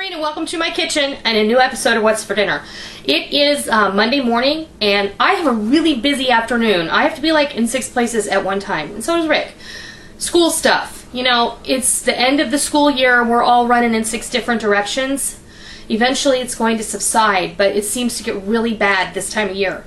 Noreen and welcome to my kitchen and a new episode of What's for Dinner. It is Monday morning and I have a really busy afternoon. I have to be like in 6 places at one time, and so does Rick. School stuff. You know, it's the end of the school year. We're all running in 6 different directions. Eventually it's going to subside, but it seems to get really bad this time of year.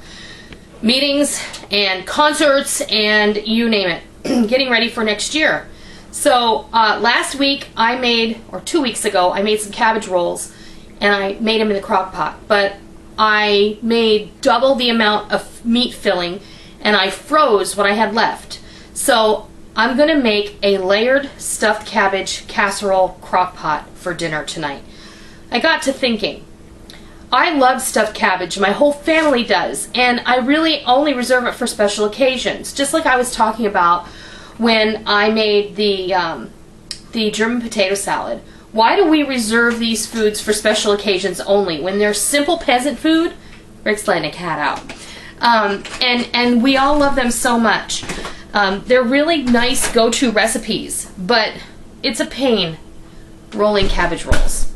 Meetings and concerts and you name it. Getting ready for next year. So last week I made, or 2 weeks ago, I made some cabbage rolls and I made them in the crock pot. But I made double the amount of meat filling and I froze what I had left. So I'm going to make a layered stuffed cabbage casserole crock pot for dinner tonight. I got to thinking, I love stuffed cabbage, my whole family does, and I really only reserve it for special occasions. Just like I was talking about when I made the German potato salad. Why do we reserve these foods for special occasions only when they're simple peasant food? Rick's letting a cat out. And we all love them so much. They're really nice go-to recipes, but it's a pain rolling cabbage rolls.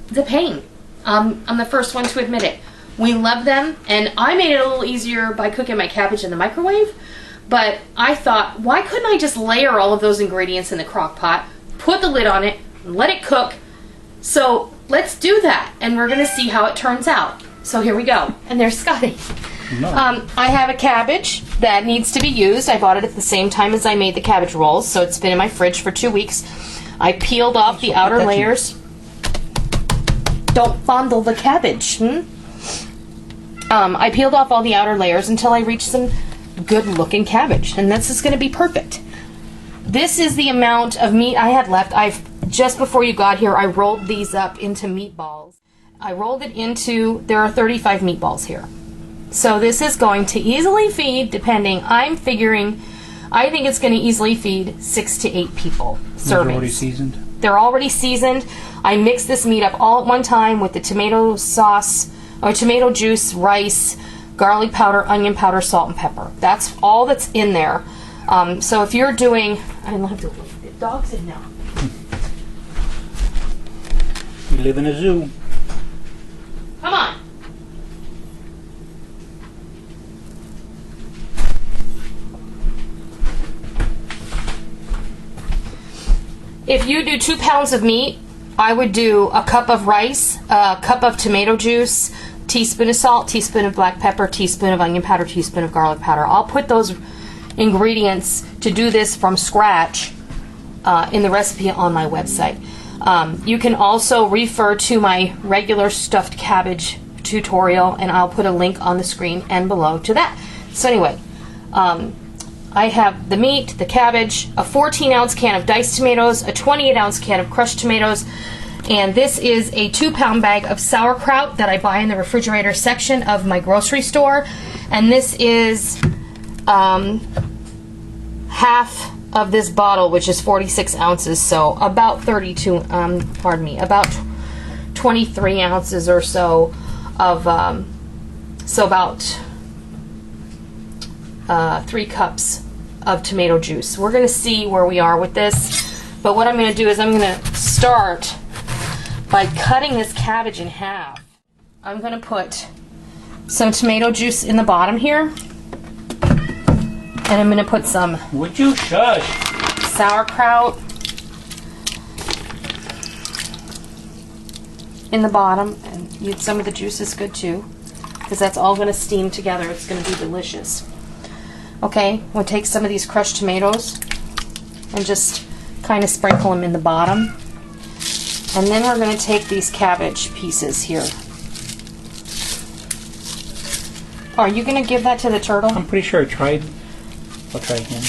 It's a pain. I'm the first one to admit it. We love them, and I made it a little easier by cooking my cabbage in the microwave. But I thought, why couldn't I just layer all of those ingredients in the crock pot, put the lid on it, and let it cook? So let's do that, and we're going to see how it turns out. So here we go. And there's Scotty. No. I have a cabbage that needs to be used. I bought it at the same time as I made the cabbage rolls, so it's been in my fridge for 2 weeks. I peeled off the outer layers. Don't fondle the cabbage. I peeled off all the outer layers until I reached some good looking cabbage, and this is going to be perfect. This is the amount of meat I had left. Just before you got here, I rolled these up into meatballs. I rolled it into, there are 35 meatballs here. So this is going to easily feed, depending, I think it's going to easily feed 6 to 8 people. Servings. They're already seasoned? They're already seasoned. I mixed this meat up all at one time with the tomato sauce, or tomato juice, rice, garlic powder, onion powder, salt, and pepper. That's all that's in there. So if you're doing, I don't have to, the dog's in now. We live in a zoo. Come on. If you do 2 pounds of meat, I would do a cup of rice, a cup of tomato juice, teaspoon of salt, teaspoon of black pepper, teaspoon of onion powder, teaspoon of garlic powder. I'll put those ingredients to do this from scratch in the recipe on my website. You can also refer to my regular stuffed cabbage tutorial, and I'll put a link on the screen and below to that. So anyway, I have the meat, the cabbage, a 14-ounce can of diced tomatoes, a 28-ounce can of crushed tomatoes, and this is a 2-pound bag of sauerkraut that I buy in the refrigerator section of my grocery store. And this is half of this bottle, which is 46 ounces, so about 23 ounces or so of, so about 3 cups of tomato juice. We're going to see where we are with this, but what I'm going to do is I'm going to start by cutting this cabbage in half. I'm going to put some tomato juice in the bottom here, and I'm going to put some Would you shush? sauerkraut in the bottom, and some of the juice is good too, because that's all going to steam together. It's going to be delicious. Okay, we'll take some of these crushed tomatoes and just kind of sprinkle them in the bottom. And then we're going to take these cabbage pieces here. Are you going to give that to the turtle? I'm pretty sure I tried. I'll try again.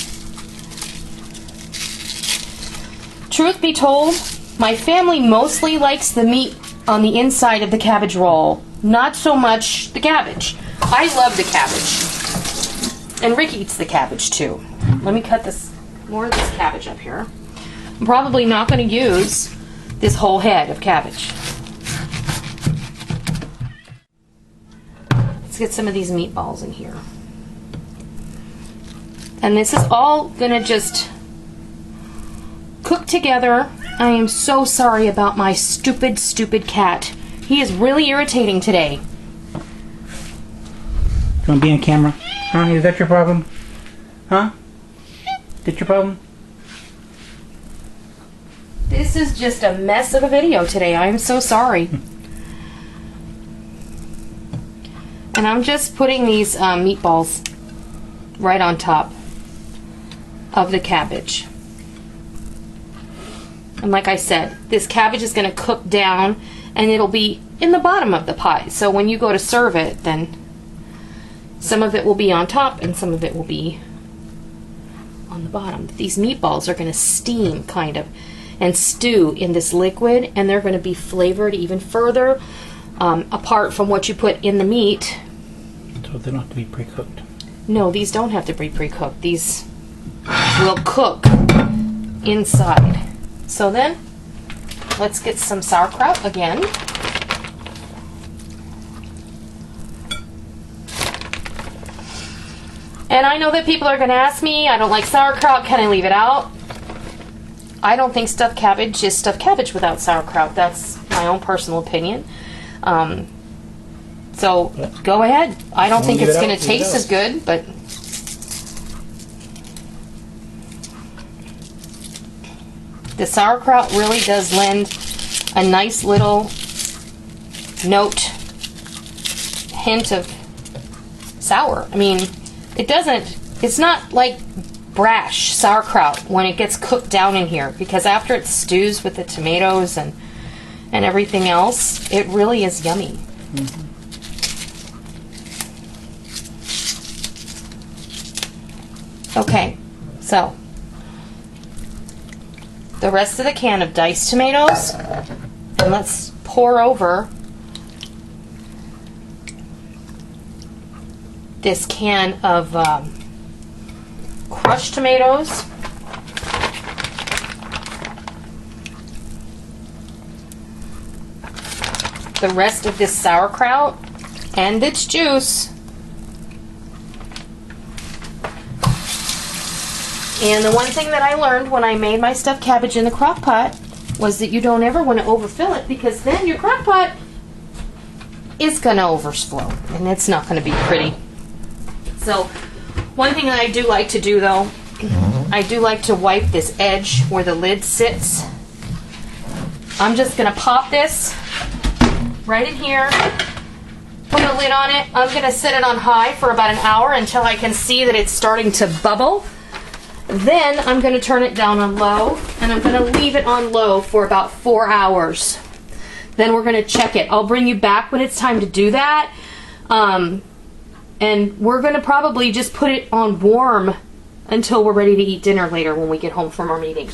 Truth be told, my family mostly likes the meat on the inside of the cabbage roll, not so much the cabbage. I love the cabbage. And Rick eats the cabbage too. Let me cut more of this cabbage up here. I'm probably not going to use this whole head of cabbage. Let's get some of these meatballs in here. And this is all going to just cook together I am so sorry about my stupid, stupid cat. He is really irritating today. You want to be on camera? Huh? Is that your problem? Huh? Is that your problem? This is just a mess of a video today. I am so sorry. And I'm just putting these meatballs right on top of the cabbage. And like I said, this cabbage is going to cook down and it'll be in the bottom of the pie. So when you go to serve it, then some of it will be on top and some of it will be on the bottom. These meatballs are going to steam kind of and stew in this liquid, and they're going to be flavored even further apart from what you put in the meat. So they don't have to be pre-cooked? No, these don't have to be pre-cooked. These will cook inside. So then, let's get some sauerkraut again. And I know that people are going to ask me, I don't like sauerkraut, can I leave it out? I don't think stuffed cabbage is stuffed cabbage without sauerkraut. That's my own personal opinion. So go ahead. I don't think it's going to taste as good, but the sauerkraut really does lend a nice little note, hint of sour. I mean, it's not like brash sauerkraut when it gets cooked down in here, because after it stews with the tomatoes and everything else, it really is yummy. Mm-hmm. Okay, so the rest of the can of diced tomatoes, and let's pour over this can of crushed tomatoes. The rest of this sauerkraut and its juice. And the one thing that I learned when I made my stuffed cabbage in the crock pot was that you don't ever want to overfill it, because then your crock pot is going to overflow and it's not going to be pretty. So one thing that I do like to do, though, I do like to wipe this edge where the lid sits. I'm just going to pop this right in here, put a lid on it. I'm going to set it on high for about an hour until I can see that it's starting to bubble. Then I'm going to turn it down on low, and I'm going to leave it on low for about 4 hours. Then we're going to check it. I'll bring you back when it's time to do that. And we're going to probably just put it on warm until we're ready to eat dinner later when we get home from our meeting.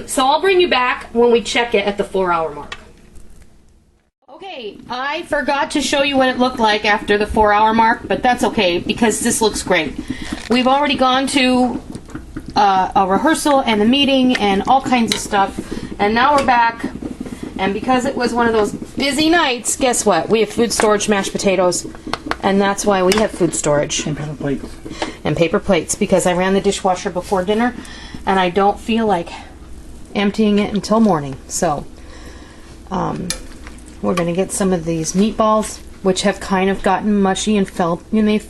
So I'll bring you back when we check it at the 4 hour mark. Okay, I forgot to show you what it looked like after the 4 hour mark, but that's okay because this looks great. We've already gone to a rehearsal and a meeting and all kinds of stuff, and now we're back. And because it was one of those busy nights, guess what? We have food storage mashed potatoes, and that's why we have food storage. And paper plates. And paper plates, because I ran the dishwasher before dinner, and I don't feel like emptying it until morning. So, we're going to get some of these meatballs, which have kind of gotten mushy and they've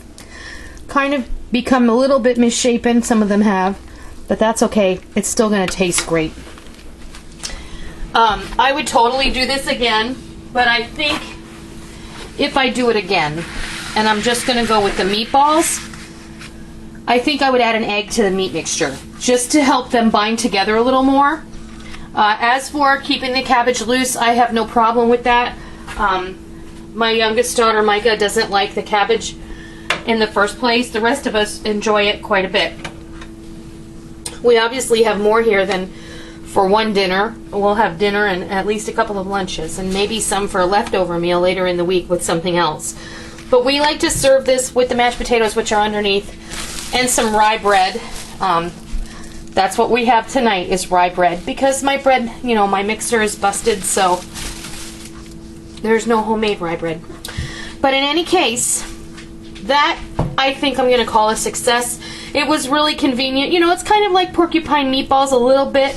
kind of become a little bit misshapen. Some of them have, but that's okay. It's still going to taste great. I would totally do this again, but I think if I do it again, and I'm just going to go with the meatballs, I think I would add an egg to the meat mixture, just to help them bind together a little more. As for keeping the cabbage loose, I have no problem with that. My youngest daughter, Micah, doesn't like the cabbage in the first place. The rest of us enjoy it quite a bit. We obviously have more here than for one dinner. We'll have dinner and at least a couple of lunches, and maybe some for a leftover meal later in the week with something else. But we like to serve this with the mashed potatoes, which are underneath, and some rye bread. That's what we have tonight, is rye bread, because my bread, my mixer is busted, so there's no homemade rye bread. But in any case, that I think I'm going to call a success. It was really convenient. It's kind of like porcupine meatballs a little bit.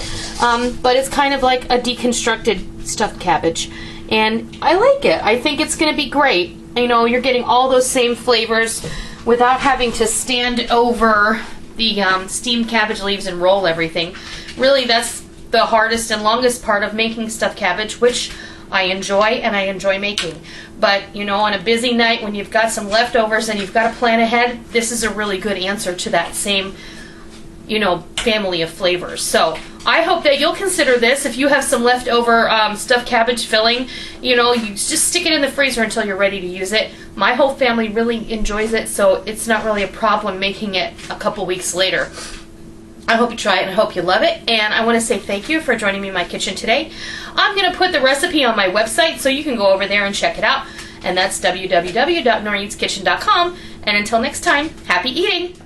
but it's kind of like a deconstructed stuffed cabbage. And I like it. I think it's going to be great. You know, you're getting all those same flavors without having to stand over the steamed cabbage leaves and roll everything. Really, that's the hardest and longest part of making stuffed cabbage, which I enjoy and I enjoy making. But, you know, on a busy night when you've got some leftovers and you've got to plan ahead, this is a really good answer to that same, you know, family of flavors. So I hope that you'll consider this. If you have some leftover stuffed cabbage filling, you know, you just stick it in the freezer until you're ready to use it. My whole family really enjoys it, so it's not really a problem making it a couple weeks later. I hope you try it and I hope you love it. And I want to say thank you for joining me in my kitchen today. I'm going to put the recipe on my website so you can go over there and check it out. And that's www.noreenskitchen.com. And until next time, happy eating!